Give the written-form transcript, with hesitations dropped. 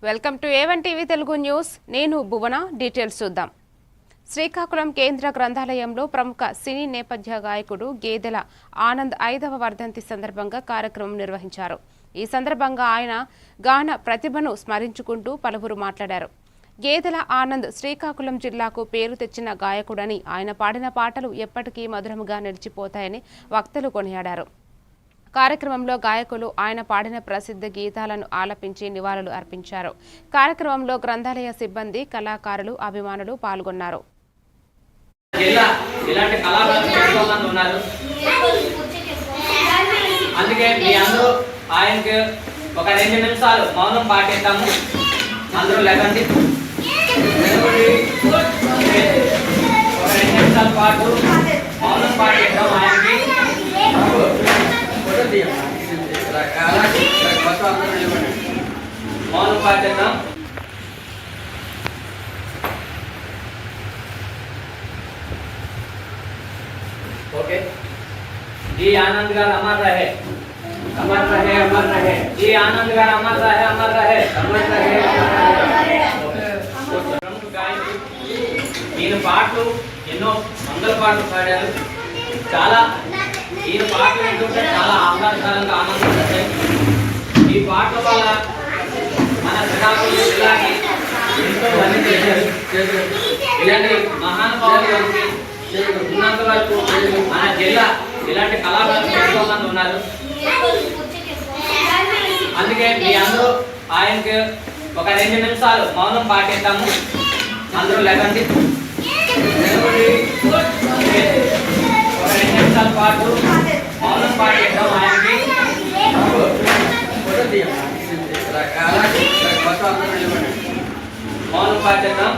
Welcome to A1 TV Telugu news. నేను భువన. Details చూద్దాం. శ్రీకాకుళం కేంద్ర గ్రంథాలయంలో ప్రముఖ సినీ నేపథ్య గాయకుడు గేదెల ఆనంద్ 5వ వర్ధంతి సందర్భంగా కార్యక్రమం నిర్వహించారు. ఈ సందర్భంగా ఆయన గాన ప్రతిభను స్మరించుకుంటూ పలువురు మాట్లాడారు. గేదెల ఆనంద్ శ్రీకాకుళం జిల్లాకు పేరు తెచ్చిన గాయకుడని, ఆయన పాడిన పాటలు ఎప్పటికీ మధురముగా నిలిచిపోతాయని వక్తలు కొనియాడారు. కార్యక్రమంలో గాయకులు ఆయన పాడిన ప్రసిద్ధ గీతాలను ఆలపించి నివాళులు అర్పించారు. కార్యక్రమంలో గ్రంథాలయ సిబ్బంది, కళాకారులు, అభిమానులు పాల్గొన్నారు. मौन पाठ्यक्रम ओके। जी आनंद गार अमर रहे, अमर रहे, अमर रहे। जी आनंद गार अमर रहे, अमर रहे, अमर रहे, अमर रहे। प्रमुख गायक ఈయన పాటలు ఎన్నో మంగళ పాటలు పాడారు. చాలా ఈయన పాటలు వింటుంటే చాలా ఆహ్లాదకరంగా ఆనందిస్తాయి. ఈ పాటల వల్ల మన శ్రీకాకుళం జిల్లాకి ఎంతో మంది చేశారు. ఇలాంటి మహానుభావులు ఉన్నంత వరకు మన జిల్లా ఇలాంటి కళాకారులు ఎంతో మంది ఉన్నారు. అందుకే మీ అందరూ ఆయనకి ఒక 2 నిమిషాలు మౌనం పాటిద్దాము. అందరూ లేకండి, ఒక 2 నిమిషాల పాటు మౌనం పాటిద్దాం. ఆయనకి మౌనం పాటిద్దాం.